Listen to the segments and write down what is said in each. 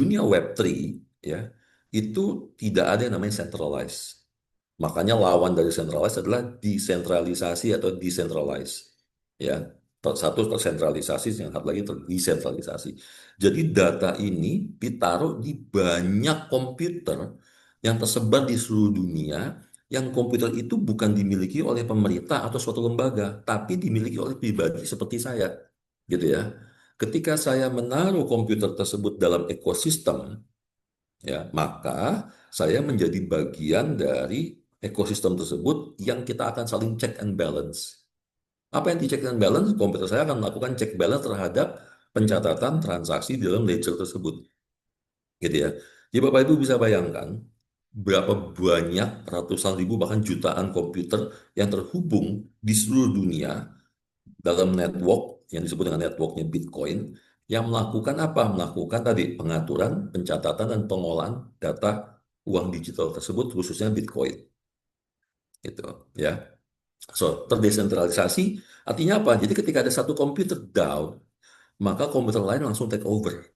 dunia Web3 ya, itu tidak ada yang namanya centralized. Makanya lawan dari centralized adalah desentralisasi atau decentralized. Ya, satu tersentralisasi, yang satu lagi terdesentralisasi. Jadi data ini ditaruh di banyak komputer yang tersebar di seluruh dunia, yang komputer itu bukan dimiliki oleh pemerintah atau suatu lembaga, tapi dimiliki oleh pribadi seperti saya, gitu ya. Ketika saya menaruh komputer tersebut dalam ekosistem, ya, maka saya menjadi bagian dari ekosistem tersebut yang kita akan saling check and balance. Apa yang di check and balance? Komputer saya akan melakukan check balance terhadap pencatatan transaksi di dalam ledger tersebut, gitu ya. Jadi Bapak Ibu bisa bayangkan berapa banyak ratusan ribu bahkan jutaan komputer yang terhubung di seluruh dunia dalam network yang disebut dengan networknya Bitcoin, yang melakukan apa? Melakukan tadi pengaturan, pencatatan, dan pengolahan data uang digital tersebut, khususnya Bitcoin. Gitu, ya. So, terdesentralisasi artinya apa? Jadi ketika ada satu komputer down, maka komputer lain langsung take over,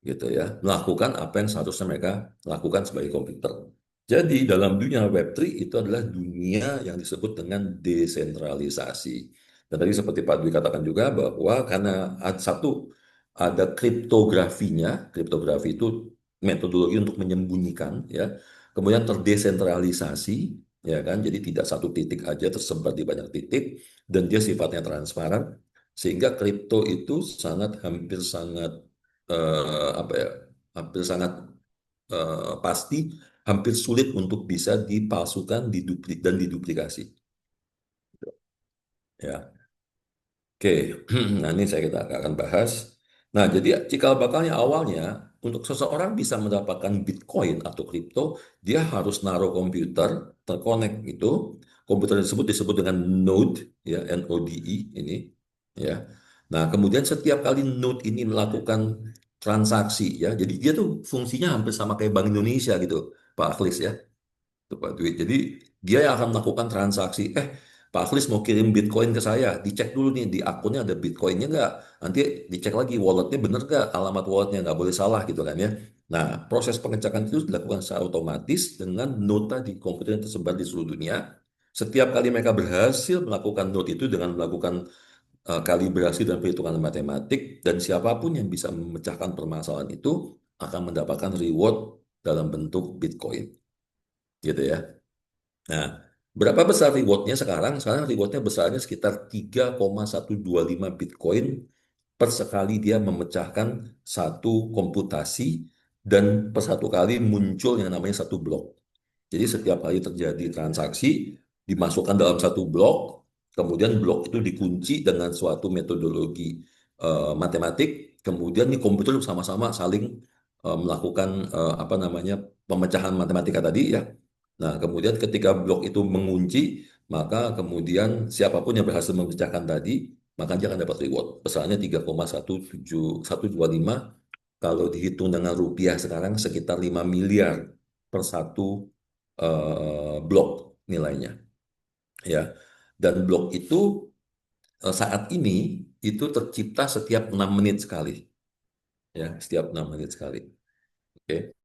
gitu ya, melakukan apa yang seharusnya mereka lakukan sebagai komputer. Jadi dalam dunia Web3 itu adalah dunia yang disebut dengan desentralisasi. Dan tadi seperti Pak Dwi katakan juga bahwa karena ada kriptografinya, kriptografi itu metodologi untuk menyembunyikan, ya, kemudian terdesentralisasi, ya kan, jadi tidak satu titik aja tersebar di banyak titik, dan dia sifatnya transparan, sehingga kripto itu hampir sangat apa ya, hampir sangat pasti, hampir sulit untuk bisa dipalsukan, dan diduplikasi. Ya, oke. Nah ini kita akan bahas. Nah, jadi cikal bakalnya awalnya untuk seseorang bisa mendapatkan Bitcoin atau kripto, dia harus naruh komputer terkonek itu. Komputer tersebut disebut dengan node, ya, NODE ini, ya. Nah, kemudian setiap kali node ini melakukan transaksi, ya, jadi dia tuh fungsinya hampir sama kayak Bank Indonesia gitu, Pak Akhlis, ya. Itu Pak Dwi. Jadi dia yang akan melakukan transaksi. Pak Akhlis mau kirim Bitcoin ke saya, dicek dulu nih di akunnya ada Bitcoinnya nggak. Nanti dicek lagi walletnya bener nggak, alamat walletnya nggak boleh salah gitu kan, ya. Nah, proses pengecekan itu dilakukan secara otomatis dengan nota di komputer yang tersebar di seluruh dunia. Setiap kali mereka berhasil melakukan note itu dengan melakukan kalibrasi dan perhitungan matematik, dan siapapun yang bisa memecahkan permasalahan itu akan mendapatkan reward dalam bentuk Bitcoin, gitu ya. Nah, berapa besar rewardnya sekarang? Sekarang rewardnya besarnya sekitar 3,125 Bitcoin per sekali dia memecahkan satu komputasi, dan per satu kali muncul yang namanya satu blok. Jadi setiap kali terjadi transaksi, dimasukkan dalam satu blok, kemudian blok itu dikunci dengan suatu metodologi matematik, kemudian nih komputer sama-sama saling melakukan apa namanya, pemecahan matematika tadi, ya. Nah, kemudian ketika blok itu mengunci, maka kemudian siapapun yang berhasil memecahkan tadi, maka dia akan dapat reward. Besarnya 3,17125, kalau dihitung dengan rupiah sekarang sekitar 5 miliar per satu blok nilainya, ya. Dan blok itu saat ini itu tercipta setiap 6 menit sekali, ya, setiap 6 menit sekali. Oke.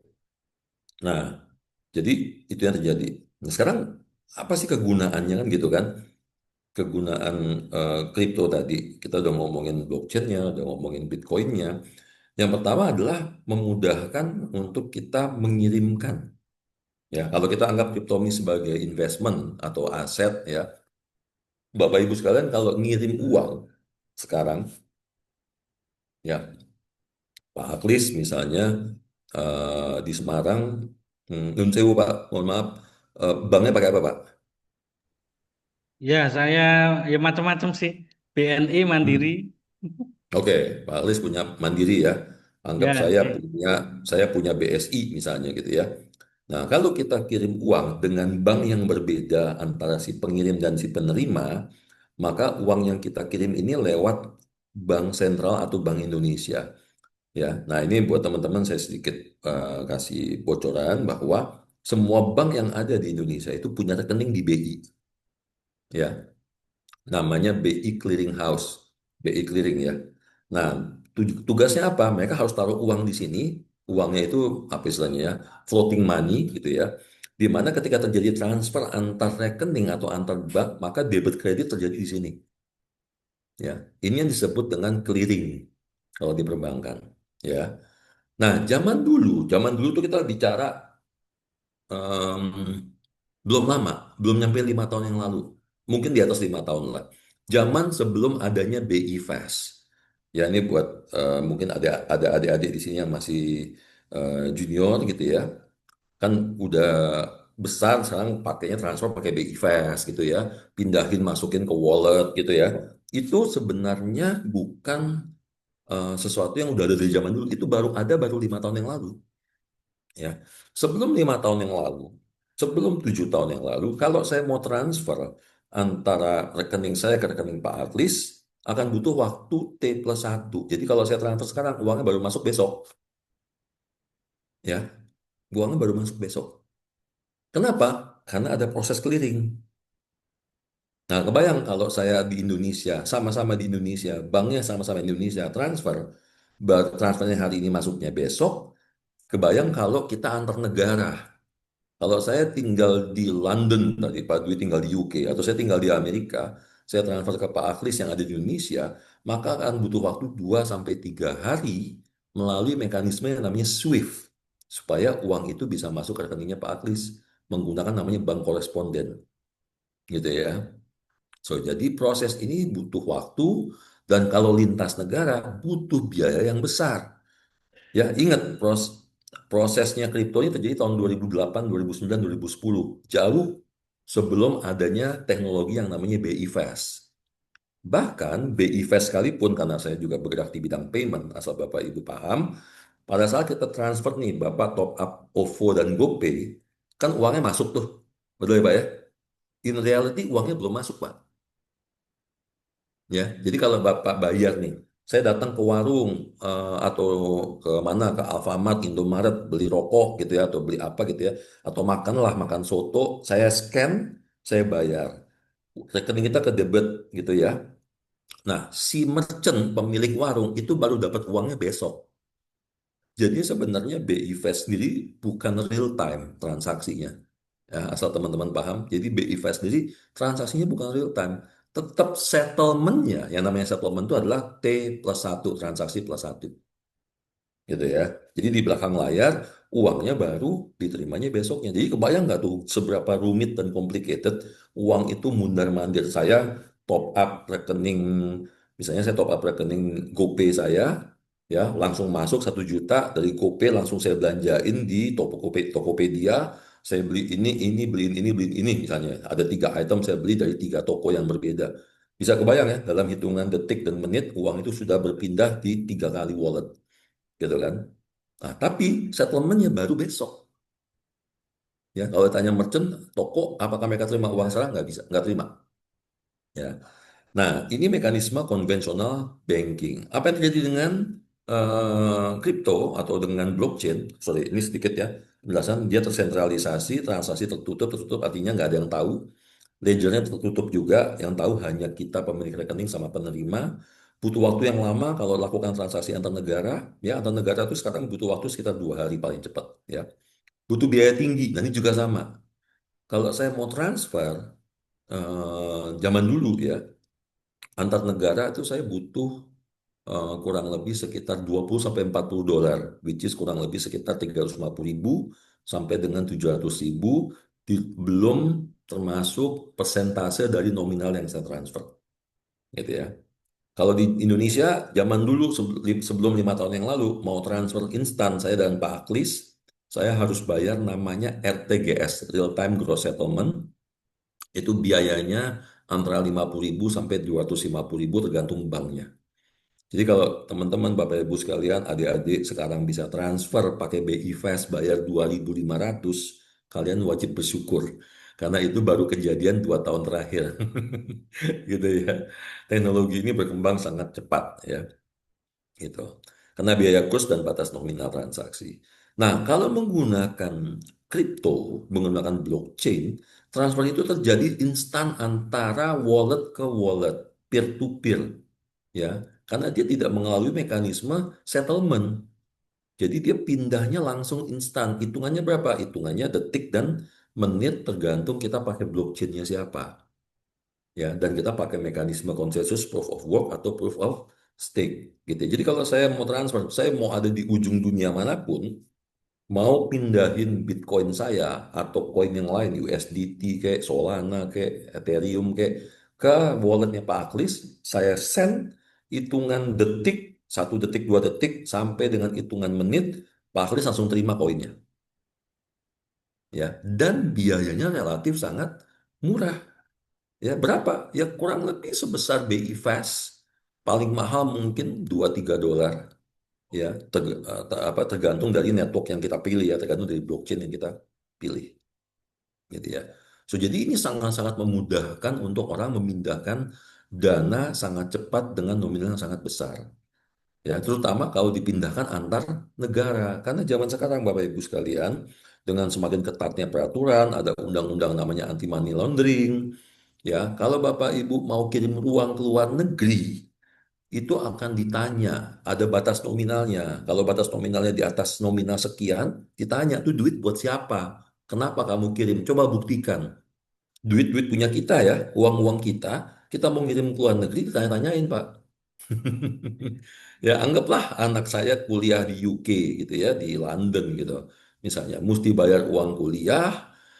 Nah, jadi itu yang terjadi. Nah, sekarang apa sih kegunaannya kan gitu kan? Kegunaan kripto tadi. Kita udah ngomongin blockchain-nya, udah ngomongin Bitcoin-nya. Yang pertama adalah memudahkan untuk kita mengirimkan. Ya, kalau kita anggap kripto ini sebagai investment atau aset, ya, Bapak Ibu sekalian, kalau ngirim uang sekarang, ya, Pak Aklis misalnya di Semarang, Nun Sewu Pak, mohon maaf, banknya pakai apa Pak? Ya, saya ya macam-macam sih. BNI Mandiri. Hmm. Oke, Pak Alis punya Mandiri, ya. Anggap Ya, saya punya BSI misalnya gitu, ya. Nah, kalau kita kirim uang dengan bank yang berbeda antara si pengirim dan si penerima, maka uang yang kita kirim ini lewat Bank Sentral atau Bank Indonesia, ya. Nah, ini buat teman-teman saya sedikit kasih bocoran bahwa semua bank yang ada di Indonesia itu punya rekening di BI, ya. Namanya BI Clearing House, BI Clearing, ya. Nah, tugasnya apa? Mereka harus taruh uang di sini, Uangnya itu apa istilahnya ya, floating money gitu ya. Di mana ketika terjadi transfer antar rekening atau antar bank, maka debit kredit terjadi di sini. Ya, ini yang disebut dengan clearing kalau di perbankan. Ya, nah zaman dulu tuh kita bicara em, belum lama, belum nyampe 5 tahun yang lalu, mungkin di atas 5 tahun lah. Zaman sebelum adanya BI Fast. Ya ini buat mungkin ada adik-adik di sini yang masih junior gitu ya, kan udah besar sekarang pakainya transfer pakai BI Fast gitu ya, pindahin masukin ke wallet gitu ya. Itu sebenarnya bukan sesuatu yang udah ada dari zaman dulu, itu baru 5 tahun yang lalu ya. Sebelum 5 tahun yang lalu, sebelum 7 tahun yang lalu, kalau saya mau transfer antara rekening saya ke rekening Pak Arlis, akan butuh waktu T+1. Jadi kalau saya transfer sekarang, uangnya baru masuk besok, ya, uangnya baru masuk besok. Kenapa? Karena ada proses clearing. Nah, kebayang kalau saya di Indonesia, sama-sama di Indonesia, banknya sama-sama Indonesia, transfernya hari ini masuknya besok, kebayang kalau kita antar negara. Kalau saya tinggal di London tadi, Pak Dwi tinggal di UK, atau saya tinggal di Amerika, saya transfer ke Pak Aklis yang ada di Indonesia, maka akan butuh waktu 2 sampai 3 hari melalui mekanisme yang namanya SWIFT, supaya uang itu bisa masuk ke rekeningnya Pak Aklis menggunakan namanya bank koresponden, gitu ya. So, jadi proses ini butuh waktu, dan kalau lintas negara butuh biaya yang besar. Ya, ingat prosesnya kripto ini terjadi tahun 2008, 2009, 2010. Jauh sebelum adanya teknologi yang namanya BI Fast. Bahkan BI Fast sekalipun, karena saya juga bergerak di bidang payment, asal Bapak Ibu paham, pada saat kita transfer nih, Bapak top up OVO dan GoPay, kan uangnya masuk tuh. Betul ya Pak ya? In reality uangnya belum masuk Pak. Ya, jadi kalau Bapak bayar nih, saya datang ke warung atau ke mana, ke Alfamart, Indomaret, beli rokok gitu ya, atau beli apa gitu ya, atau makanlah, makan soto, saya scan, saya bayar. Rekening kita ke debit gitu ya. Nah, si merchant, pemilik warung itu baru dapat uangnya besok. Jadi sebenarnya BI Fast sendiri bukan real time transaksinya. Ya, asal teman-teman paham. Jadi BI Fast sendiri transaksinya bukan real time. Tetap settlementnya, yang namanya settlement itu adalah T+1, transaksi plus satu. Gitu ya. Jadi di belakang layar, uangnya baru diterimanya besoknya. Jadi kebayang nggak tuh seberapa rumit dan complicated uang itu mundar-mandir. Saya top up rekening, misalnya saya top up rekening GoPay saya, ya langsung masuk 1 juta dari GoPay, langsung saya belanjain di Tokopedia. Saya beli ini, beliin ini, misalnya ada 3 item saya beli dari 3 toko yang berbeda. Bisa kebayang ya, dalam hitungan detik dan menit uang itu sudah berpindah di 3 kali wallet, gitu kan? Nah, tapi settlementnya baru besok. Ya, kalau tanya merchant, toko, apakah mereka terima uang sekarang? Nggak bisa, nggak terima. Ya. Nah, ini mekanisme konvensional banking. Apa yang terjadi dengan kripto atau dengan blockchain? Sorry, ini sedikit ya penjelasan. Dia tersentralisasi, transaksi tertutup artinya nggak ada yang tahu. Ledgernya tertutup juga, yang tahu hanya kita pemilik rekening sama penerima. Butuh waktu yang lama kalau lakukan transaksi antar negara. Ya, antar negara itu sekarang butuh waktu sekitar 2 hari paling cepat. Ya, butuh biaya tinggi. Nah, ini juga sama. Kalau saya mau transfer zaman dulu ya, antar negara itu saya butuh kurang lebih sekitar 20 sampai 40 dolar, which is kurang lebih sekitar 350.000 sampai dengan 700.000, belum termasuk persentase dari nominal yang saya transfer, gitu ya. Kalau di Indonesia, zaman dulu sebelum 5 tahun yang lalu, mau transfer instan saya dan Pak Aklis, saya harus bayar namanya RTGS, Real Time Gross Settlement. Itu biayanya antara 50.000 sampai 250.000 tergantung banknya. Jadi kalau teman-teman, Bapak Ibu sekalian, adik-adik sekarang bisa transfer pakai BI Fast bayar 2.500, kalian wajib bersyukur. Karena itu baru kejadian 2 tahun terakhir. Gitu ya. Teknologi ini berkembang sangat cepat ya. Gitu. Karena biaya kurs dan batas nominal transaksi. Nah, kalau menggunakan kripto, menggunakan blockchain, transfer itu terjadi instan antara wallet ke wallet, peer to peer, ya. Karena dia tidak melalui mekanisme settlement. Jadi dia pindahnya langsung instan. Hitungannya berapa? Hitungannya detik dan menit tergantung kita pakai blockchainnya siapa. Ya, dan kita pakai mekanisme konsensus proof of work atau proof of stake gitu. Jadi kalau saya mau transfer, saya mau ada di ujung dunia manapun, mau pindahin Bitcoin saya atau koin yang lain, USDT kayak Solana kayak Ethereum kayak ke walletnya Pak Aklis, saya send hitungan detik, 1 detik, 2 detik, sampai dengan hitungan menit, Pak Aklis langsung terima koinnya. Ya, dan biayanya relatif sangat murah. Ya, berapa? Ya kurang lebih sebesar BI Fast. Paling mahal mungkin 2-3 dolar. Ya, tergantung dari network yang kita pilih ya, tergantung dari blockchain yang kita pilih. Gitu ya. So, jadi ini sangat-sangat memudahkan untuk orang memindahkan dana sangat cepat dengan nominal yang sangat besar. Ya, terutama kalau dipindahkan antar negara. Karena zaman sekarang Bapak Ibu sekalian, dengan semakin ketatnya peraturan, ada undang-undang namanya anti money laundering. Ya, kalau Bapak Ibu mau kirim uang ke luar negeri, itu akan ditanya, ada batas nominalnya. Kalau batas nominalnya di atas nominal sekian, ditanya, tuh duit buat siapa? Kenapa kamu kirim? Coba buktikan. Duit-duit punya kita ya, uang-uang kita mau ngirim ke luar negeri, ditanya-tanyain, Pak. Ya, anggaplah anak saya kuliah di UK gitu ya, di London gitu. Misalnya, mesti bayar uang kuliah,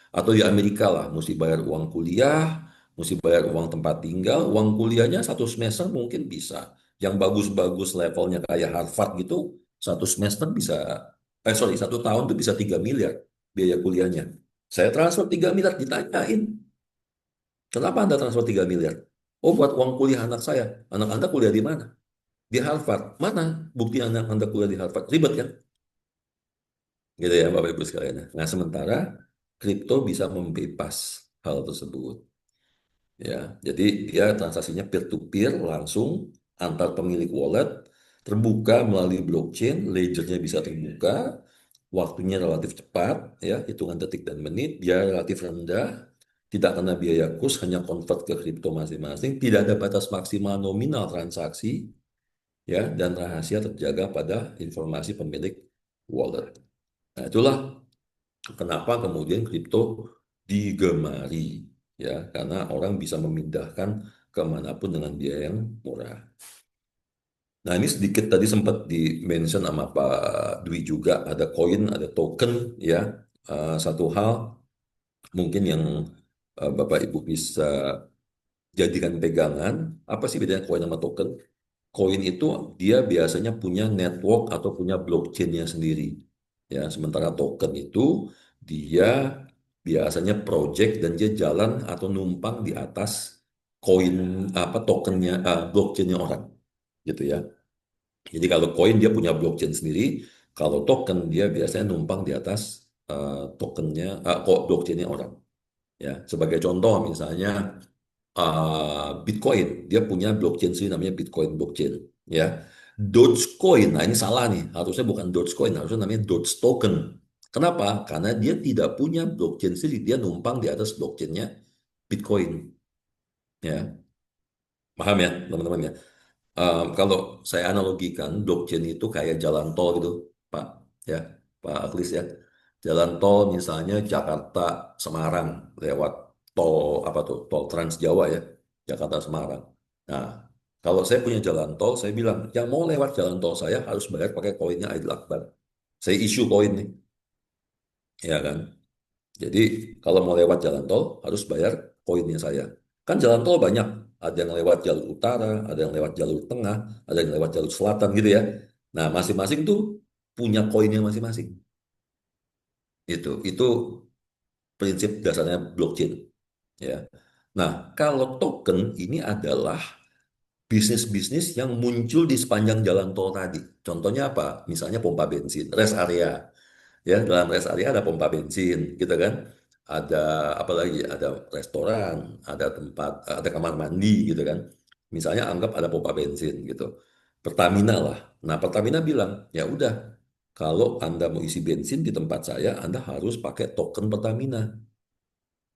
atau di Amerika lah, mesti bayar uang kuliah, mesti bayar uang tempat tinggal, uang kuliahnya 1 semester mungkin bisa. Yang bagus-bagus levelnya kayak Harvard gitu, 1 semester bisa, sorry, 1 tahun tuh bisa 3 miliar biaya kuliahnya. Saya transfer 3 miliar, ditanyain, kenapa Anda transfer 3 miliar? Oh, buat uang kuliah anak saya. Anak Anda kuliah di mana? Di Harvard. Mana bukti anak Anda kuliah di Harvard? Ribet kan? Gitu ya Bapak Ibu sekalian. Nah, sementara kripto bisa membypass hal tersebut. Ya, jadi dia transaksinya peer-to-peer langsung antar pemilik wallet, terbuka melalui blockchain, ledgernya bisa terbuka, waktunya relatif cepat, ya, hitungan detik dan menit, biaya relatif rendah, tidak kena biaya kurs, hanya convert ke kripto masing-masing, tidak ada batas maksimal nominal transaksi, ya, dan rahasia terjaga pada informasi pemilik wallet. Nah, itulah kenapa kemudian kripto digemari, ya, karena orang bisa memindahkan kemanapun dengan biaya yang murah. Nah, ini sedikit tadi sempat di-mention sama Pak Dwi juga, ada koin, ada token, ya. Satu hal mungkin yang Bapak Ibu bisa jadikan pegangan, apa sih bedanya koin sama token? Koin itu dia biasanya punya network atau punya blockchain-nya sendiri. Ya, sementara token itu dia biasanya project dan dia jalan atau numpang di atas koin apa tokennya blockchain-nya orang gitu ya. Jadi kalau koin dia punya blockchain sendiri, kalau token dia biasanya numpang di atas tokennya kok blockchain-nya orang. Ya, sebagai contoh misalnya Bitcoin, dia punya blockchain sendiri namanya Bitcoin blockchain, ya. Dogecoin, nah ini salah nih, harusnya bukan Dogecoin, harusnya namanya Doge token. Kenapa? Karena dia tidak punya blockchain sendiri, dia numpang di atas blockchainnya Bitcoin, ya. Paham ya, teman-teman ya? Kalau saya analogikan, blockchain itu kayak jalan tol gitu, Pak, ya, Pak Aklis ya. Jalan tol misalnya Jakarta Semarang lewat tol apa tuh? Tol Trans Jawa ya, Jakarta Semarang. Nah, kalau saya punya jalan tol, saya bilang yang mau lewat jalan tol saya harus bayar pakai koinnya Aidil Akbar. Saya issue koin nih, ya kan? Jadi kalau mau lewat jalan tol harus bayar koinnya saya. Kan jalan tol banyak, ada yang lewat jalur utara, ada yang lewat jalur tengah, ada yang lewat jalur selatan gitu ya. Nah, masing-masing tuh punya koinnya masing-masing. Itu prinsip dasarnya blockchain ya. Nah, kalau token ini adalah bisnis-bisnis yang muncul di sepanjang jalan tol tadi. Contohnya apa? Misalnya pompa bensin, rest area. Ya, dalam rest area ada pompa bensin, gitu kan? Ada apa lagi? Ada restoran, ada tempat, ada kamar mandi, gitu kan? Misalnya anggap ada pompa bensin, gitu. Pertamina lah. Nah, Pertamina bilang, ya udah, kalau Anda mau isi bensin di tempat saya, Anda harus pakai token Pertamina,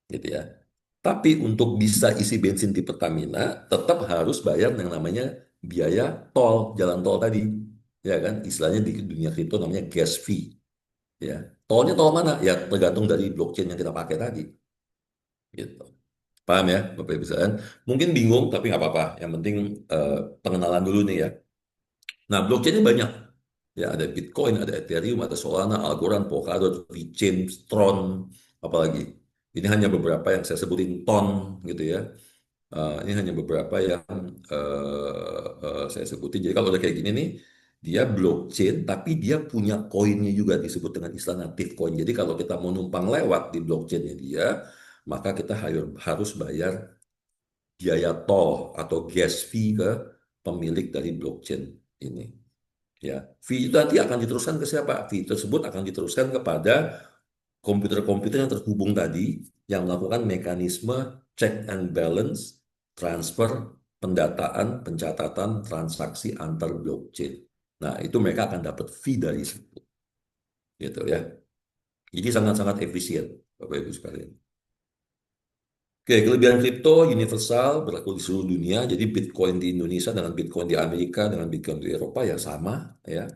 gitu ya. Tapi untuk bisa isi bensin di Pertamina, tetap harus bayar yang namanya biaya tol, jalan tol tadi. ya kan? Istilahnya di dunia kripto namanya gas fee, ya. Tolnya tol mana? Ya tergantung dari blockchain yang kita pakai tadi, gitu. Paham ya, Bapak Ibu sekalian? Mungkin bingung, tapi nggak apa-apa. Yang penting eh, pengenalan dulu nih ya. Nah, blockchainnya banyak. Ya, ada Bitcoin, ada Ethereum, ada Solana, Algorand, Polkadot, VeChain, Tron, apalagi. Ini hanya beberapa yang saya sebutin ton gitu ya. Ini hanya beberapa yang saya sebutin. Jadi kalau udah kayak gini nih, dia blockchain, tapi dia punya koinnya juga disebut dengan istilah native coin. Jadi kalau kita mau numpang lewat di blockchainnya dia, maka kita harus bayar biaya tol atau gas fee ke pemilik dari blockchain ini. Ya, fee itu nanti akan diteruskan ke siapa? Fee tersebut akan diteruskan kepada komputer-komputer yang terhubung tadi yang melakukan mekanisme check and balance, transfer, pendataan, pencatatan, transaksi antar blockchain. Nah, itu mereka akan dapat fee dari situ, gitu ya. Jadi sangat-sangat efisien, Bapak Ibu sekalian. Oke, kelebihan kripto universal berlaku di seluruh dunia. Jadi Bitcoin di Indonesia dengan Bitcoin di Amerika dengan Bitcoin di Eropa ya sama, ya.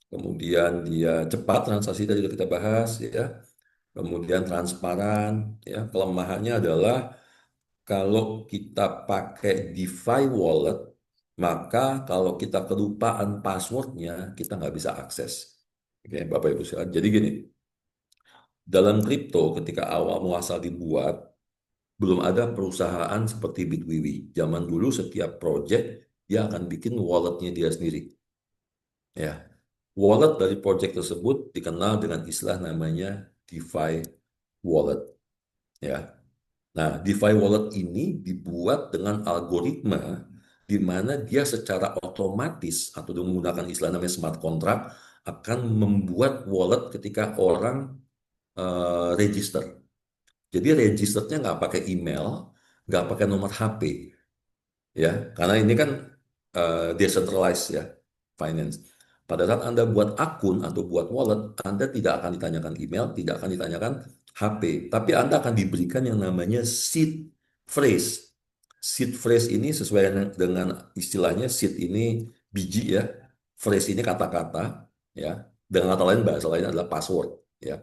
Kemudian dia cepat transaksi tadi sudah kita bahas, ya. Kemudian transparan, ya. Kelemahannya adalah kalau kita pakai DeFi wallet, maka kalau kita kelupaan passwordnya, kita nggak bisa akses. Oke, Bapak Ibu sekalian. Jadi gini, dalam kripto ketika awal muasal dibuat, belum ada perusahaan seperti Bitwiwi. Zaman dulu setiap project dia akan bikin walletnya dia sendiri. Ya, wallet dari project tersebut dikenal dengan istilah namanya DeFi wallet. Ya, nah DeFi wallet ini dibuat dengan algoritma di mana dia secara otomatis atau dengan menggunakan istilah namanya smart contract akan membuat wallet ketika orang register. Jadi registernya nggak pakai email, nggak pakai nomor HP, ya karena ini kan decentralized ya finance. Pada saat Anda buat akun atau buat wallet, Anda tidak akan ditanyakan email, tidak akan ditanyakan HP, tapi Anda akan diberikan yang namanya seed phrase. Seed phrase ini sesuai dengan istilahnya, seed ini biji ya, phrase ini kata-kata, ya. Dengan kata lain, bahasa lain adalah password, ya.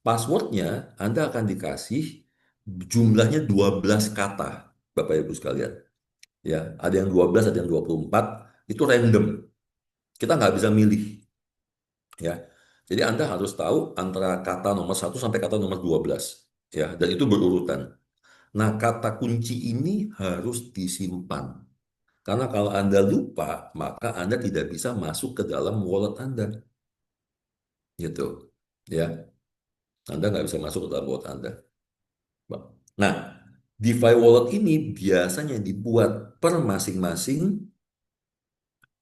Passwordnya Anda akan dikasih jumlahnya 12 kata, Bapak Ibu sekalian. Ya, ada yang 12, ada yang 24, itu random. Kita nggak bisa milih, ya. Jadi Anda harus tahu antara kata nomor 1 sampai kata nomor 12, ya, dan itu berurutan. Nah, kata kunci ini harus disimpan. Karena kalau Anda lupa, maka Anda tidak bisa masuk ke dalam wallet Anda, gitu. Ya, Anda nggak bisa masuk ke dalam wallet Anda. Nah, DeFi wallet ini biasanya dibuat per masing-masing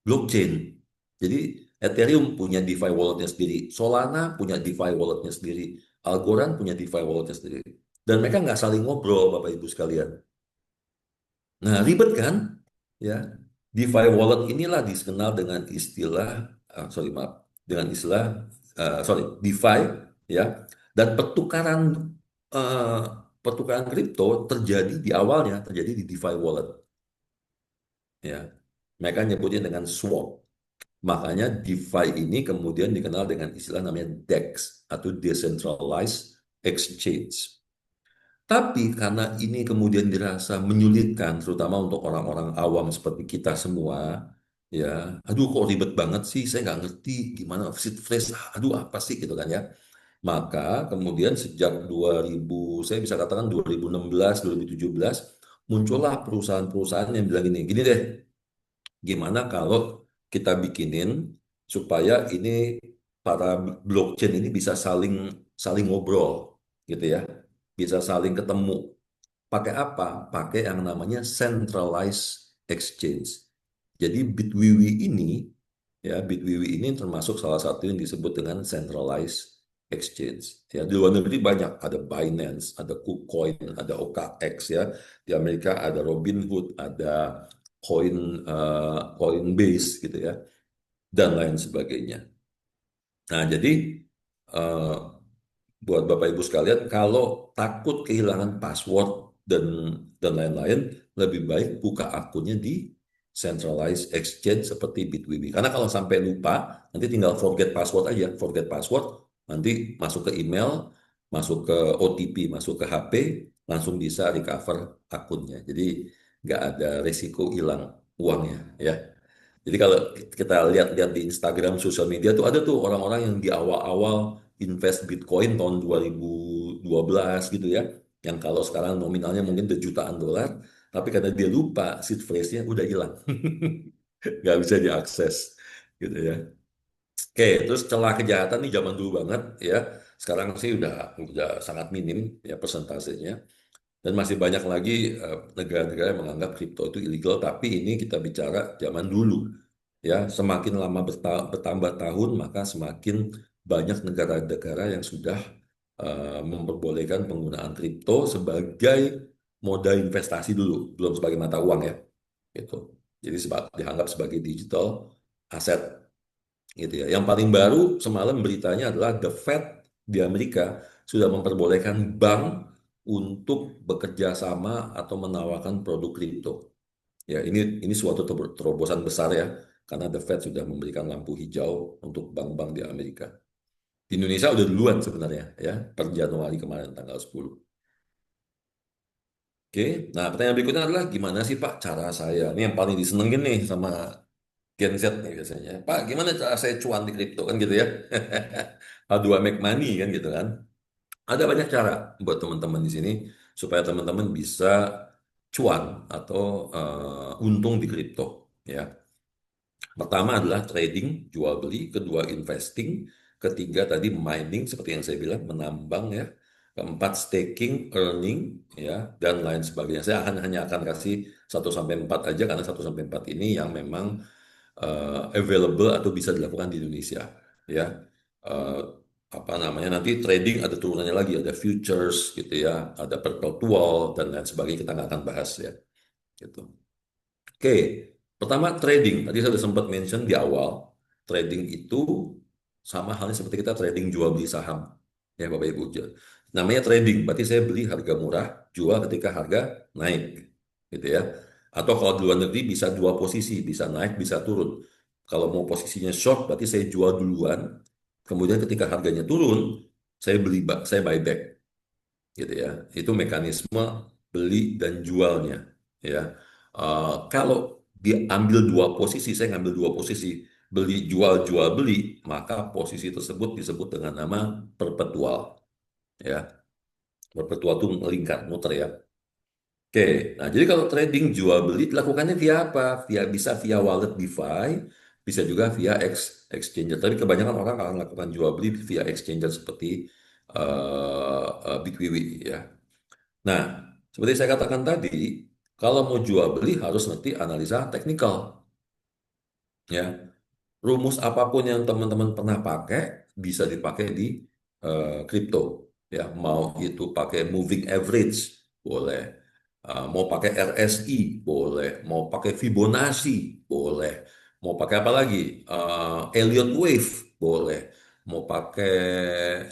blockchain. Jadi Ethereum punya DeFi walletnya sendiri, Solana punya DeFi walletnya sendiri, Algorand punya DeFi walletnya sendiri. Dan mereka nggak saling ngobrol, Bapak Ibu sekalian. Nah, ribet kan? Ya, DeFi wallet inilah dikenal dengan istilah, sorry maaf, dengan istilah, sorry, DeFi, ya. Dan eh, pertukaran kripto terjadi di awalnya terjadi di DeFi wallet, ya. Mereka nyebutnya dengan swap. Makanya DeFi ini kemudian dikenal dengan istilah namanya DEX atau Decentralized Exchange. Tapi karena ini kemudian dirasa menyulitkan, terutama untuk orang-orang awam seperti kita semua, ya, aduh kok ribet banget sih, saya nggak ngerti gimana seed phrase, aduh apa sih gitu kan ya. Maka kemudian sejak 2000, saya bisa katakan 2016, 2017, muncullah perusahaan-perusahaan yang bilang gini, gini deh, gimana kalau kita bikinin supaya ini para blockchain ini bisa saling saling ngobrol gitu ya, bisa saling ketemu. Pakai apa? Pakai yang namanya centralized exchange. Jadi Bitwiwi ini, ya Bitwiwi ini termasuk salah satu yang disebut dengan centralized exchange. Ya di luar negeri banyak, ada Binance, ada KuCoin, ada OKX ya. Di Amerika ada Robinhood, ada Coinbase gitu ya, dan lain sebagainya. Nah jadi eh, buat Bapak Ibu sekalian, kalau takut kehilangan password dan lain-lain, lebih baik buka akunnya di centralized exchange seperti Bitwiwi. Karena kalau sampai lupa, nanti tinggal forget password aja, forget password, nanti masuk ke email, masuk ke OTP, masuk ke HP, langsung bisa recover akunnya. Jadi nggak ada resiko hilang uangnya, ya. Jadi kalau kita lihat-lihat di Instagram, sosial media tuh ada tuh orang-orang yang di awal-awal invest Bitcoin tahun 2012 gitu ya, yang kalau sekarang nominalnya mungkin udah jutaan dolar, tapi karena dia lupa seed phrase-nya udah hilang, nggak bisa diakses gitu ya. Oke, terus celah kejahatan nih zaman dulu banget ya. Sekarang sih udah sangat minim ya persentasenya. Dan masih banyak lagi negara-negara yang menganggap kripto itu ilegal, tapi ini kita bicara zaman dulu. Ya, semakin lama bertambah tahun, maka semakin banyak negara-negara yang sudah memperbolehkan penggunaan kripto sebagai moda investasi dulu, belum sebagai mata uang ya, gitu. Jadi dianggap sebagai digital asset, gitu ya. Yang paling baru semalam beritanya adalah The Fed di Amerika sudah memperbolehkan bank untuk bekerja sama atau menawarkan produk kripto. Ya, ini suatu terobosan besar ya, karena The Fed sudah memberikan lampu hijau untuk bank-bank di Amerika. Di Indonesia udah duluan sebenarnya ya, per Januari kemarin tanggal 10. Oke, nah pertanyaan berikutnya adalah gimana sih Pak cara saya? Ini yang paling disenengin nih sama Gen Z nih biasanya. Pak, gimana cara saya cuan di kripto kan gitu ya? How do I make money kan gitu kan? Ada banyak cara buat teman-teman di sini supaya teman-teman bisa cuan atau untung di kripto ya. Pertama adalah trading, jual beli, kedua investing, ketiga tadi mining seperti yang saya bilang menambang ya, keempat staking, earning ya dan lain sebagainya. Saya hanya akan kasih 1 sampai 4 aja karena 1 sampai 4 ini yang memang available atau bisa dilakukan di Indonesia ya. Eh, apa namanya nanti trading ada turunannya lagi, ada futures gitu ya, ada perpetual dan lain sebagainya kita nggak akan bahas ya gitu. Oke, pertama trading. Tadi saya sudah sempat mention di awal, trading itu sama halnya seperti kita trading jual beli saham. Ya Bapak Ibu. Namanya trading, berarti saya beli harga murah, jual ketika harga naik. Gitu ya. Atau kalau di luar negeri bisa dua posisi, bisa naik, bisa turun. Kalau mau posisinya short, berarti saya jual duluan. Kemudian ketika harganya turun, saya buy back gitu ya. Itu mekanisme beli dan jualnya ya. Kalau diambil dua posisi, saya ngambil dua posisi, beli jual jual beli, maka posisi tersebut disebut dengan nama perpetual ya. Perpetual itu melingkar, muter ya. Oke, nah jadi kalau trading jual beli dilakukannya via apa? Bisa via wallet DeFi, bisa juga via exchanger. Tapi kebanyakan orang akan melakukan jual beli via exchanger seperti Bitwiwi ya. Nah, seperti saya katakan tadi, kalau mau jual beli harus ngerti analisa teknikal. Ya, rumus apapun yang teman-teman pernah pakai bisa dipakai di kripto. Ya, mau itu pakai moving average, boleh. Mau pakai RSI, boleh. Mau pakai Fibonacci, boleh. Mau pakai apa lagi? Elliott Wave, boleh. Mau pakai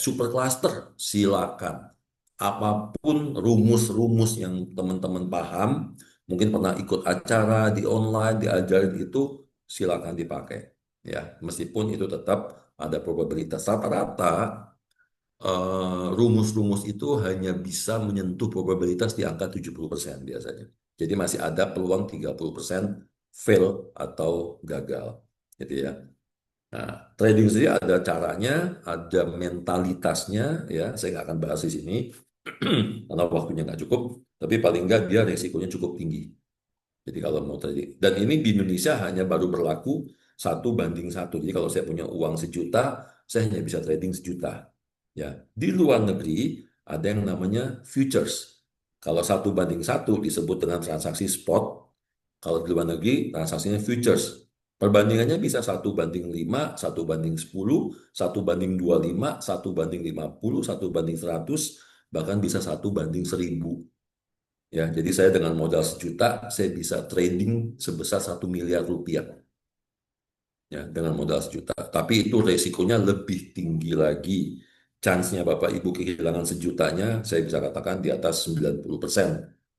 supercluster, silakan. Apapun rumus-rumus yang teman-teman paham, mungkin pernah ikut acara di online, diajarin itu, silakan dipakai. Ya, meskipun itu tetap ada probabilitas rata-rata, rumus-rumus itu hanya bisa menyentuh probabilitas di angka 70% biasanya. Jadi masih ada peluang 30% fail atau gagal. Gitu ya. Nah, trading sendiri ada caranya, ada mentalitasnya, ya. Saya nggak akan bahas di sini karena waktunya nggak cukup. Tapi paling nggak dia resikonya cukup tinggi. Jadi kalau mau trading, dan ini di Indonesia hanya baru berlaku 1 banding 1. Jadi kalau saya punya uang 1 juta, saya hanya bisa trading 1 juta. Ya, di luar negeri ada yang namanya futures. Kalau 1 banding 1 disebut dengan transaksi spot. Kalau di luar negeri transaksinya futures. Perbandingannya bisa 1 banding 5, 1 banding 10, 1 banding 25, 1 banding 50, 1 banding 100, bahkan bisa 1 banding 1000. Ya, jadi saya dengan modal 1 juta, saya bisa trading sebesar 1 miliar rupiah. Ya, dengan modal 1 juta. Tapi itu resikonya lebih tinggi lagi. Chance-nya Bapak Ibu kehilangan 1 jutanya, saya bisa katakan di atas 90%.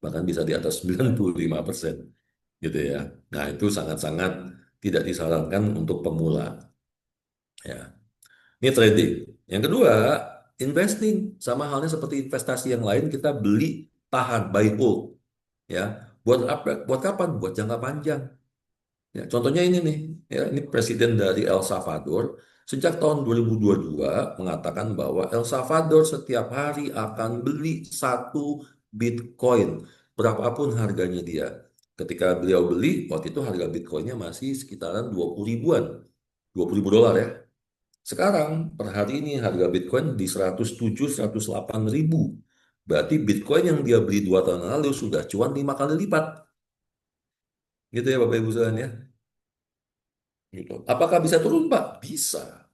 Bahkan bisa di atas 95%. gitu ya. Nah, itu sangat-sangat tidak disarankan untuk pemula, ya. Ini trading. Yang kedua, investing. Sama halnya seperti investasi yang lain, kita beli, tahan, buy hold, ya. Buat apa? Buat kapan? Buat jangka panjang. Ya, contohnya ini nih, ya, ini Presiden dari El Salvador sejak tahun 2022 mengatakan bahwa El Salvador setiap hari akan beli satu Bitcoin, berapapun harganya dia. Ketika beliau beli, waktu itu harga Bitcoinnya masih sekitaran 20 ribuan, 20 ribu dolar ya. Sekarang per hari ini harga Bitcoin di 107, 108 ribu. Berarti Bitcoin yang dia beli 2 tahun lalu sudah cuan 5 kali lipat. Gitu ya Bapak Ibu sekalian ya. Gitu. Apakah bisa turun, Pak? Bisa.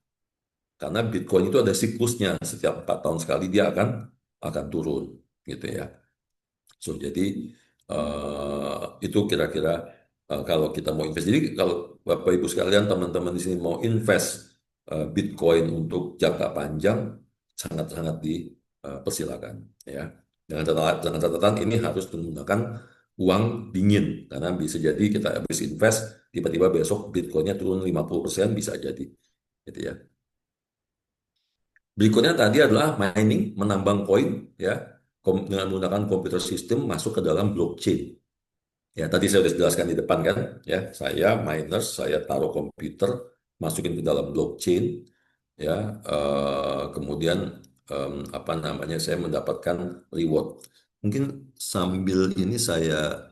Karena Bitcoin itu ada siklusnya. Setiap 4 tahun sekali dia akan turun. Gitu ya. So, jadi itu kira-kira kalau kita mau invest. Jadi kalau Bapak Ibu sekalian, teman-teman di sini mau invest Bitcoin untuk jangka panjang, sangat-sangat dipersilakan. Ya. Dengan catatan ini harus menggunakan uang dingin. Karena bisa jadi kita habis invest, tiba-tiba besok Bitcoinnya turun 50% bisa jadi. Gitu ya. Berikutnya tadi adalah mining, menambang koin, ya, dengan menggunakan komputer sistem masuk ke dalam blockchain. Ya, tadi saya sudah jelaskan di depan kan, ya, saya miners, saya taruh komputer, masukin ke dalam blockchain, ya, kemudian apa namanya, saya mendapatkan reward. Mungkin sambil ini saya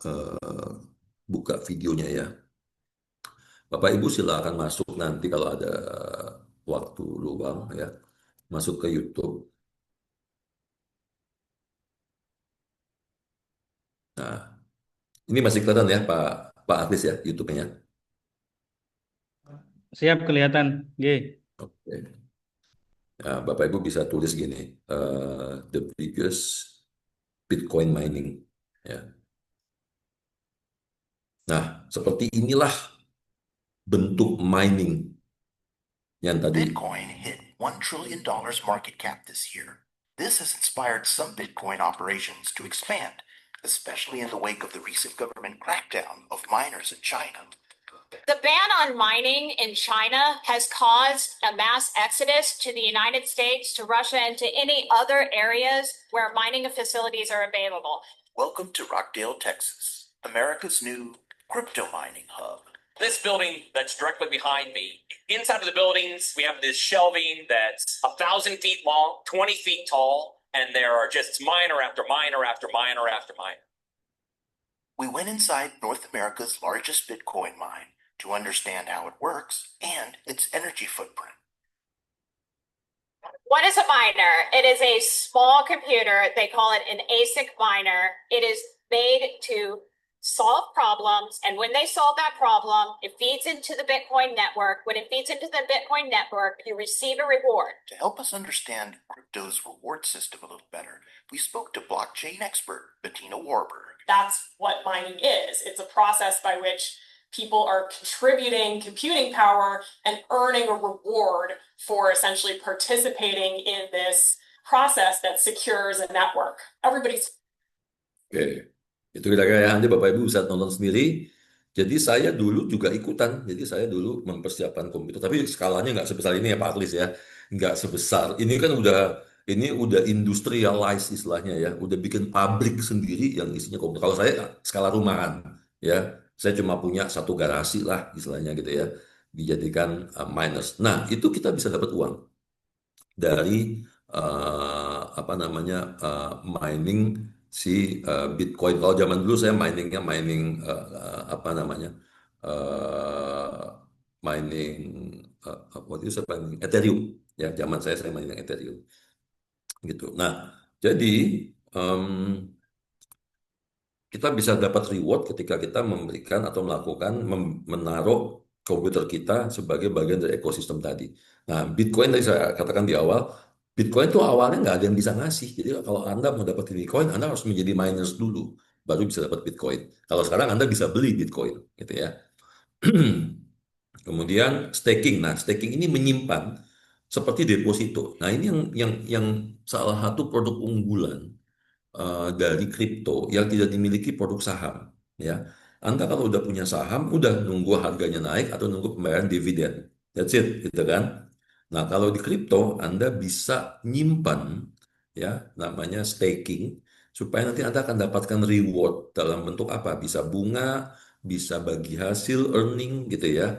eh, buka videonya ya. Bapak Ibu silakan masuk nanti kalau ada waktu luang ya, masuk ke YouTube. Nah, ini masih kelihatan ya Pak Pak Artis ya YouTube-nya. Siap kelihatan. G. Oke. Nah, Bapak Ibu bisa tulis gini, the biggest Bitcoin mining. Ya. Nah, seperti inilah bentuk mining yang tadi. Bitcoin hit $1 trillion market cap this year. This has inspired some Bitcoin operations to expand, especially in the wake of the recent government crackdown of miners in China. The ban on mining in China has caused a mass exodus to the United States, to Russia, and to any other areas where mining facilities are available. Welcome to Rockdale, Texas, America's new crypto mining hub. This building that's directly behind me, inside of the buildings, we have this shelving that's 1,000 feet long, 20 feet tall, and there are just miner after miner after miner after miner. We went inside North America's largest Bitcoin mine to understand how it works and its energy footprint. What is a miner? It is a small computer. They call it an ASIC miner. It is made to solve problems, and when they solve that problem, it feeds into the Bitcoin network. When it feeds into the Bitcoin network, you receive a reward. To help us understand crypto's reward system a little better, we spoke to blockchain expert Bettina Warburg. That's what mining is. It's a process by which people are contributing computing power and earning a reward for essentially participating in this process that secures a network. Everybody's Oke. Itu kira-kira ya, nanti Bapak Ibu bisa tonton sendiri. Jadi saya dulu juga ikutan. Jadi saya dulu mempersiapkan komputer, tapi skalanya nggak sebesar ini ya Pak Aklis ya. Nggak sebesar. Ini udah industrialized istilahnya ya. Udah bikin pabrik sendiri yang isinya komputer. Kalau saya skala rumahan ya. Saya cuma punya satu garasi lah istilahnya gitu ya. Dijadikan miners. Nah, itu kita bisa dapat uang dari apa namanya mining si Bitcoin. Kalau zaman dulu saya miningnya mining apa namanya eh, mining waktu itu saya mining Ethereum ya, zaman saya mining Ethereum gitu. Nah, jadi em, kita bisa dapat reward ketika kita memberikan atau melakukan menaruh komputer kita sebagai bagian dari ekosistem tadi. Nah, Bitcoin tadi saya katakan di awal, Bitcoin itu awalnya nggak ada yang bisa ngasih. Jadi kalau Anda mau dapat Bitcoin, Anda harus menjadi miners dulu, baru bisa dapat Bitcoin. Kalau sekarang Anda bisa beli Bitcoin, gitu ya. Kemudian staking. Nah, staking ini menyimpan seperti deposito. Nah, ini yang salah satu produk unggulan dari kripto yang tidak dimiliki produk saham, ya. Anda kalau udah punya saham, udah nunggu harganya naik atau nunggu pembayaran dividen. That's it, gitu kan? Nah, kalau di kripto, Anda bisa nyimpan, ya, namanya staking, supaya nanti Anda akan dapatkan reward dalam bentuk apa? Bisa bunga, bisa bagi hasil, earning, gitu ya.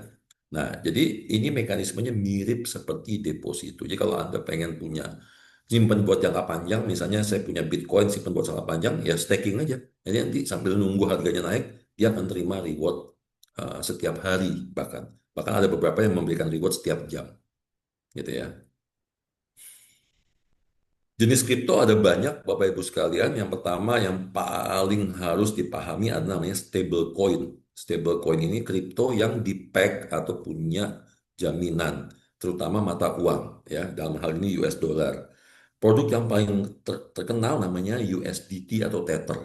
Nah, jadi ini mekanismenya mirip seperti deposito. Jadi kalau Anda pengen punya simpan buat jangka panjang, misalnya saya punya Bitcoin simpan buat jangka panjang, ya staking aja. Jadi nanti sambil nunggu harganya naik, dia akan terima reward setiap hari bahkan. Bahkan ada beberapa yang memberikan reward setiap jam, gitu ya. Jenis kripto ada banyak, Bapak Ibu sekalian. Yang pertama yang paling harus dipahami adalah namanya stablecoin. Stablecoin ini kripto yang di-peg atau punya jaminan, terutama mata uang, ya. Dalam hal ini US dollar. Produk yang paling terkenal namanya USDT atau Tether,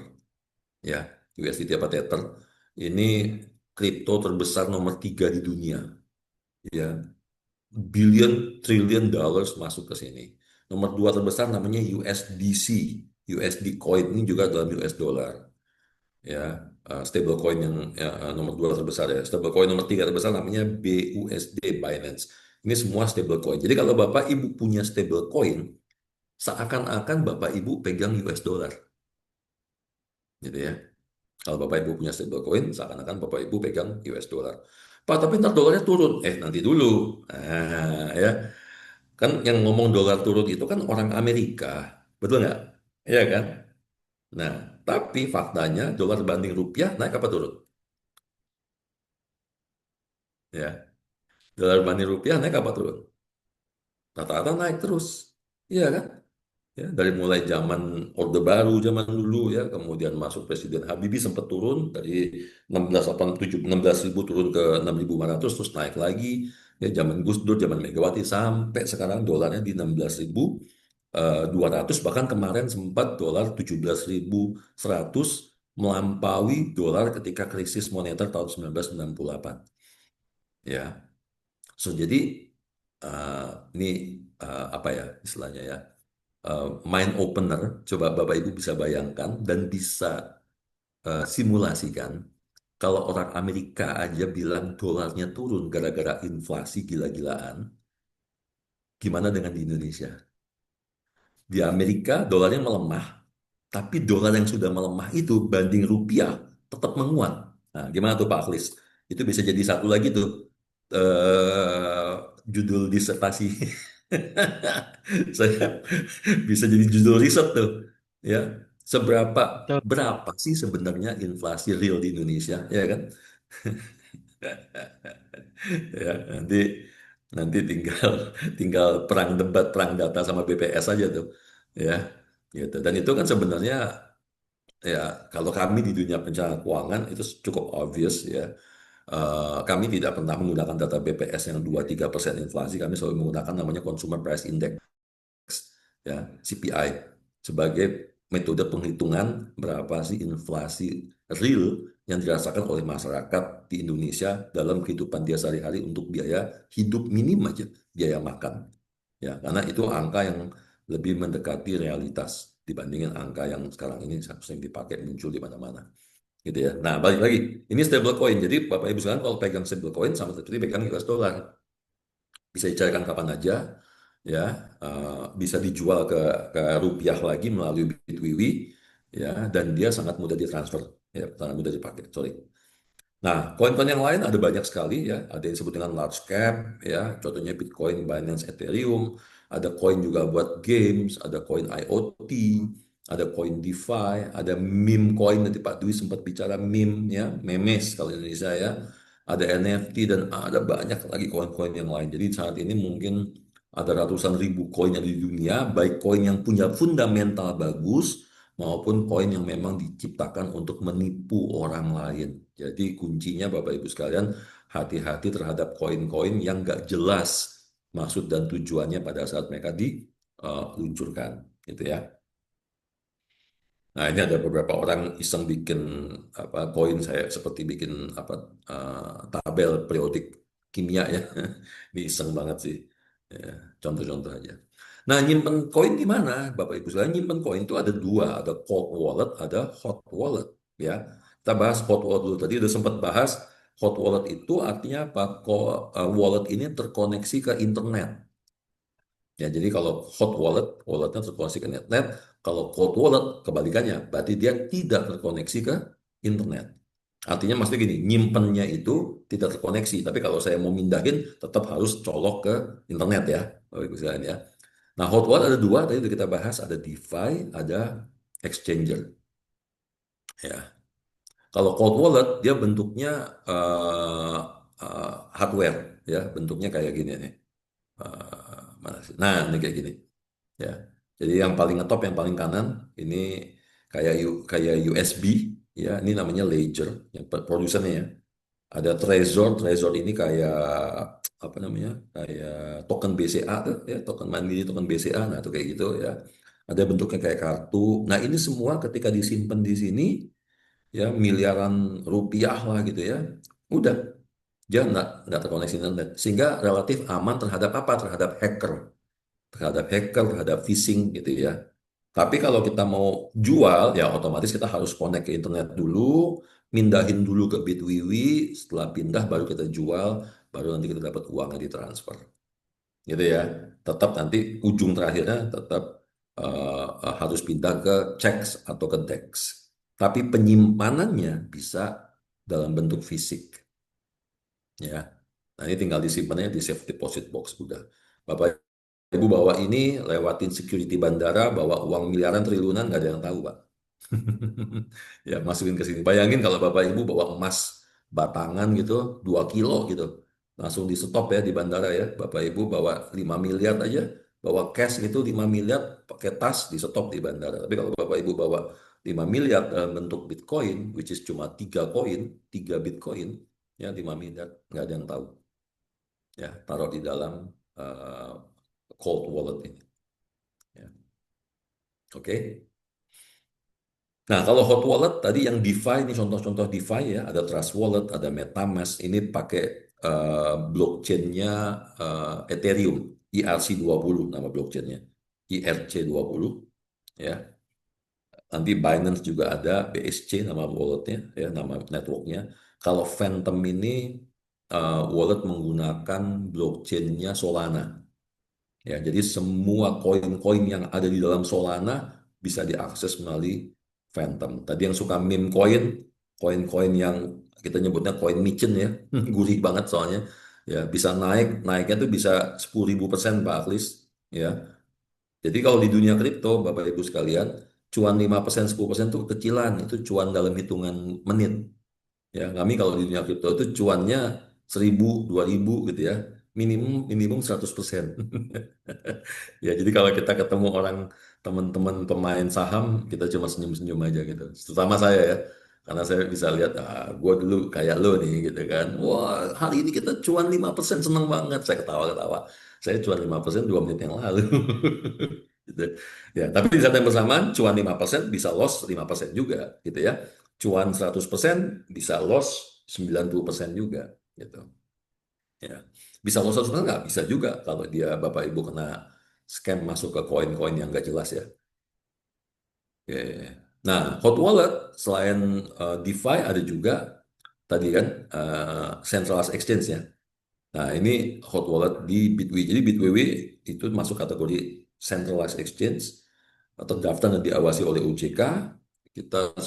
ya. USDT apa Tether? Ini kripto terbesar nomor 3 di dunia, ya. Triliun dollars masuk ke sini. Nomor 2 terbesar namanya USDC. USD coin ini juga dalam US dollar. Ya, stable coin yang nomor 2 terbesar ya. Stable coin nomor 3 terbesar namanya BUSD, Binance. Ini semua stable coin. Jadi kalau Bapak Ibu punya stable coin, seakan-akan Bapak Ibu pegang US dollar. Gitu ya. Kalau Bapak Ibu punya stable coin, seakan-akan Bapak Ibu pegang US dollar. Pak, tapi ntar dolarnya turun. Nanti dulu. Ya. Kan yang ngomong dolar turun itu kan orang Amerika, betul nggak? Iya kan? Nah, tapi faktanya dolar banding rupiah naik apa turun? Ya, dolar banding rupiah naik apa turun? Rata-rata naik terus, iya kan? Ya, dari mulai zaman Orde Baru, zaman dulu ya, kemudian masuk Presiden Habibie sempat turun dari 1687, 16.000 turun ke 6.500 terus naik lagi. Ya, zaman Gus Dur, zaman Megawati sampai sekarang dolarnya di 16.200, bahkan kemarin sempat dolar 17.100 melampaui dolar ketika krisis moneter tahun 1998. Ya, so jadi eh, ini apa ya istilahnya ya, mind opener. Coba Bapak Ibu bisa bayangkan dan bisa simulasikan kalau orang Amerika aja bilang dolarnya turun gara-gara inflasi gila-gilaan, gimana dengan di Indonesia? Di Amerika dolarnya melemah, tapi dolar yang sudah melemah itu banding rupiah tetap menguat. Nah, gimana tuh Pak Aklis? Itu bisa jadi satu lagi tuh eh, judul disertasi. Saya bisa jadi judul riset tuh. Ya, seberapa Betul. berapa sih sebenarnya inflasi real di Indonesia, ya kan? Ya, nanti nanti tinggal tinggal perang debat, perang data sama BPS aja tuh. Ya, gitu. Dan itu kan sebenarnya ya kalau kami di dunia perencanaan keuangan itu cukup obvious ya. Kami tidak pernah menggunakan data BPS yang 2-3% inflasi, kami selalu menggunakan namanya Consumer Price Index, ya, CPI, sebagai metode penghitungan berapa sih inflasi real yang dirasakan oleh masyarakat di Indonesia dalam kehidupan dia sehari-hari untuk biaya hidup minim aja, biaya makan. Ya, karena itu angka yang lebih mendekati realitas dibandingin angka yang sekarang ini sering dipakai muncul di mana-mana. Gitu ya. Nah, balik lagi. Ini stable coin. Jadi Bapak Ibu sekalian kalau pegang stable coin sama seperti pegang US dollar. Bisa dicarikan kapan aja, ya. Bisa dijual ke rupiah lagi melalui Bitwiwi, ya, dan dia sangat mudah ditransfer, ya, sangat mudah dipakai. Sorry. Nah, koin-koin yang lain ada banyak sekali ya. Ada yang disebut dengan large cap, ya. Contohnya Bitcoin, Binance, Ethereum. Ada koin juga buat games, ada koin IoT, ada koin DeFi, ada meme coin. Nanti Pak Dwi sempat bicara meme, ya, memes kalau Indonesia ya. Ada NFT dan ada banyak lagi koin-koin yang lain. Jadi saat ini mungkin ada ratusan ribu koin yang di dunia, baik koin yang punya fundamental bagus maupun koin yang memang diciptakan untuk menipu orang lain. Jadi kuncinya Bapak Ibu sekalian, hati-hati terhadap koin-koin yang nggak jelas maksud dan tujuannya pada saat mereka diluncurkan, gitu ya. Nah, ini ada beberapa orang iseng bikin apa koin saya seperti bikin apa tabel periodik kimia ya. Ini iseng banget sih. Ya, contoh-contoh aja. Nah, nyimpen koin di mana, Bapak Ibu sekalian? Nyimpen koin itu ada dua, ada cold wallet, ada hot wallet, ya. Kita bahas hot wallet dulu. Tadi udah sempat bahas hot wallet itu artinya apa? Wallet ini terkoneksi ke internet. Ya, jadi kalau hot wallet, walletnya terkoneksi ke internet. Kalau cold wallet, kebalikannya. Berarti dia tidak terkoneksi ke internet. Artinya maksudnya gini, nyimpennya itu tidak terkoneksi. Tapi kalau saya mau mindahin, tetap harus colok ke internet ya. Bapak Ibu sekalian ya. Nah, hot wallet ada dua, tadi udah kita bahas. Ada DeFi, ada exchanger. Ya. Kalau cold wallet, dia bentuknya hardware. Ya, bentuknya kayak gini nih. Mana sih? Nah, ini kayak gini. Ya. Jadi yang paling ngetop, yang paling kanan ini kayak USB, ya. Ini namanya Ledger, yang produsernya ya. Ada Trezor, Trezor ini kayak apa namanya? Kayak token BCA tuh, ya, token mandiri, token BCA, nah tuh kayak gitu ya. Ada bentuknya kayak kartu. Nah, ini semua ketika disimpan di sini, ya miliaran rupiah lah gitu ya. Udah, dia nggak terkoneksi internet, sehingga relatif aman terhadap apa? Terhadap hacker, terhadap phishing gitu ya. Tapi kalau kita mau jual, ya otomatis kita harus connect ke internet dulu, mindahin dulu ke Bitwiwi, setelah pindah baru kita jual, baru nanti kita dapat uangnya ditransfer. Gitu ya. Tetap nanti ujung terakhirnya tetap harus pindah ke checks atau ke DEX. Tapi penyimpanannya bisa dalam bentuk fisik. Ya. Nah, ini tinggal disimpannya di safe deposit box udah. Bapak Ibu bawa ini lewatin security bandara, bawa uang miliaran triliunan nggak ada yang tahu, Pak. Ya, masukin ke sini. Bayangin kalau Bapak Ibu bawa emas batangan gitu, 2 kilo gitu. Langsung di stop ya di bandara ya. Bapak Ibu bawa 5 miliar aja, bawa cash gitu 5 miliar pakai tas di stop di bandara. Tapi kalau Bapak Ibu bawa 5 miliar dalam bentuk Bitcoin, which is cuma 3 koin, 3 Bitcoin, ya 5 miliar, nggak ada yang tahu. Ya, taruh di dalam eh, cold wallet ini. Ya. Oke. Nah, kalau hot wallet tadi yang DeFi ini contoh-contoh DeFi ya, ada Trust Wallet, ada MetaMask, ini pakai blockchain-nya Ethereum, ERC20 nama blockchain-nya, ERC20 ya. Nanti Binance juga ada, BSC nama walletnya ya, nama networknya. Kalau Phantom ini wallet menggunakan blockchain-nya Solana. Ya, jadi semua koin-koin yang ada di dalam Solana bisa diakses melalui Phantom. Tadi yang suka meme koin, koin-koin yang kita nyebutnya koin micin ya, gurih banget soalnya. Ya, bisa naiknya tuh bisa 10.000% Pak Aklis. Ya, jadi kalau di dunia kripto, Bapak Ibu sekalian, cuan 5%, 10% itu kecilan, itu cuan dalam hitungan menit. Ya, kami kalau di dunia kripto itu cuannya 1.000, 2.000 gitu ya. Minimum minimum 100%. Ya, jadi kalau kita ketemu orang teman-teman pemain saham, kita cuma senyum-senyum aja gitu. Terutama saya ya. Karena saya bisa lihat, gue dulu kayak lo nih gitu kan. Wah, hari ini kita cuan 5%, seneng banget. Saya ketawa-ketawa. Saya cuan 5% 2 menit yang lalu. Gitu. Ya, tapi di saat yang bersamaan, cuan 5% bisa loss 5% juga gitu ya. Cuan 100% bisa loss 90% juga gitu. Ya. Bisa loss 100% nggak? Bisa juga kalau dia Bapak Ibu kena scam masuk ke koin-koin yang nggak jelas ya. Oke. Nah, hot wallet selain DeFi ada juga tadi kan centralized exchange ya. Nah, ini hot wallet di Bitwiwi. Jadi Bitwiwi itu masuk kategori centralized exchange, terdaftar dan diawasi oleh OJK. Kita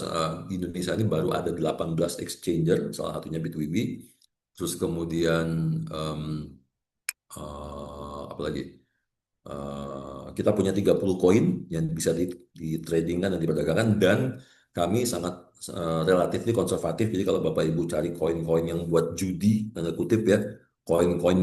di Indonesia ini baru ada 18 exchanger, salah satunya Bitwiwi. Terus kemudian apa lagi? Kita punya 30 koin yang bisa di-tradingkan dan diperdagangkan, dan kami sangat relatif konservatif. Jadi kalau Bapak Ibu cari koin-koin yang buat judi, tanda kutip ya, koin-koin